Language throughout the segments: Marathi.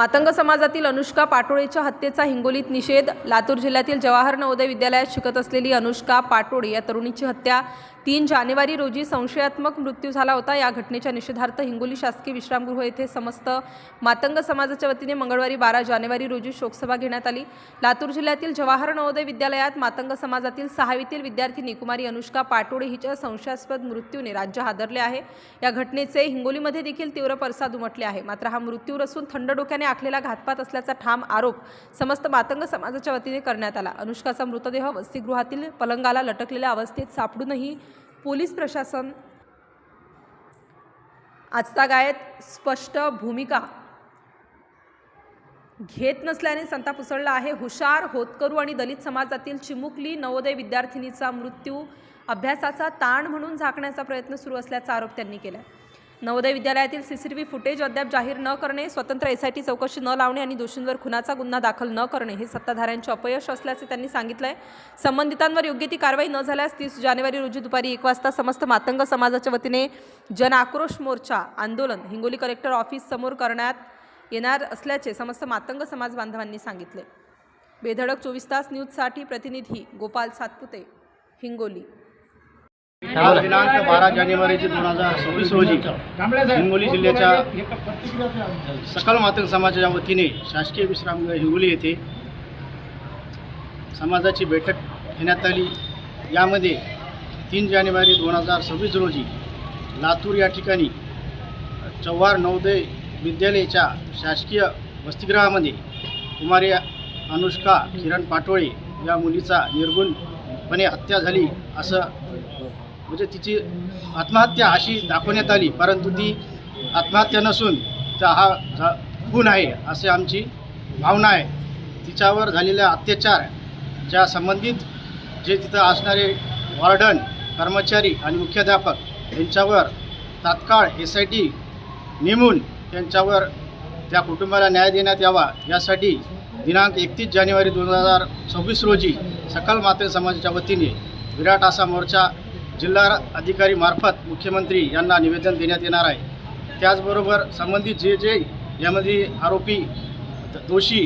मातंग समाजातील अनुष्का पाटोळेच्या हत्येचा हिंगोलीत निषेध। लातूर जिल्ह्यातील जवाहर नवोदय विद्यालयात शिकत असलेली अनुष्का पाटोळे या तरुणीची हत्या 3 जानेवारी रोजी संशयात्मक मृत्यू झाला होता। या घटनेच्या निषेधार्थ हिंगोली शासकीय विश्रामगृह येथे समस्त मातंग समाजाच्या वतीने मंगळवारी 12 जानेवारी रोजी शोकसभा घेण्यात आली। लातूर जिल्ह्यातील जवाहर नवोदय विद्यालयात मातंग समाजातील 6वीतील विद्यार्थिनी कुमारी अनुष्का पाटोळे हिच्या संशयास्पद मृत्यूने राज्य हादरले आहे। या घटनेचे हिंगोलीमध्ये देखील तीव्र पडसाद उमटले आहे। मात्र हा मृत्यू नसून थंड डोक्याने आखलेला घातपात असल्याचा ठाम आरोप समस्त मातंग समाजाच्या वतीने करण्यात आला। अनुष्काचा मृतदेह वसतिगृहातील पलंगाला लटकलेल्या अवस्थेत सापडूनही पोलीस प्रशासन आजतागायत स्पष्ट भूमिका घेत नसल्याने संताप उसळला आहे। हुशार, होतकरू आणि दलित समाजातील चिमुकली नवोदय विद्यार्थिनीचा मृत्यू अभ्यासाचा ताण म्हणून झाकण्याचा प्रयत्न सुरू असल्याचा आरोप त्यांनी केला। नवोदय विद्यालयातील सीसीटीव्ही फुटेज अद्याप जाहीर न करणे, स्वतंत्र एसआयटी चौकशी न लावणे आणि दोषींवर खुनाचा गुन्हा दाखल न करणे हे सत्ताधाऱ्यांचे अपयश असल्याचे त्यांनी सांगितले। संबंधितांवर योग्य ती कारवाई न झाल्यास 30 जानेवारी रोजी दुपारी 1 वाजता समस्त मातंग समाजाच्या वतीने जन आक्रोश मोर्चा आंदोलन हिंगोली कलेक्टर ऑफिस समोर करण्यात येणार असल्याचे समस्त मातंग समाज बांधवांनी सांगितले। बेधडक 24 तास न्यूजसाठी प्रतिनिधी गोपाल सातपुते, हिंगोली। दिनांक 12 जानेवारी 2026 रोजी हिंगोली जिल्ह्याच्या सकल मातंग समाजाच्या वतीने शासकीय विश्रामगृह हिंगोली येथे समाजाची बैठक घेण्यात आली। यामध्ये 3 जानेवारी 2026 रोजी लातूर या ठिकाणी जवाहर नवोदय विद्यालयाच्या शासकीय वसतिगृहामध्ये कुमारी अनुष्का किरण पाटोळे या मुलीचा निर्गुणपणे हत्या झाली असं म्हणजे तिची आत्महत्या अशी दाखवण्यात आली, परंतु ती आत्महत्या नसून हा खून आहे असे आमची भावना आहे। तिच्यावर झालेल्या अत्याचार ज्या संबंधित जे तिथं असणारे वॉर्डन, कर्मचारी आणि मुख्याध्यापक यांच्यावर तात्काळ एसआयटी नेमून त्यांच्यावर त्या कुटुंबाला न्याय देण्यात यावा यासाठी दिनांक 31 जानेवारी 2026 रोजी सकल मातंग समाजाच्या वतीने विराट असा मोर्चा जिल्हा अधिकारी मार्फत मुख्यमंत्री यांना निवेदन देण्यात येणार आहे। त्याचबरोबर संबंधित जे यामध्ये आरोपी दोषी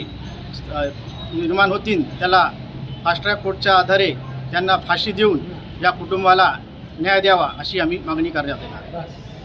निर्माण होतील त्याला फास्ट ट्रॅक कोर्टच्या आधारे त्यांना फाशी देऊन या कुटुंबाला न्याय द्यावा अशी आम्ही मागणी करण्यात येणार आहे।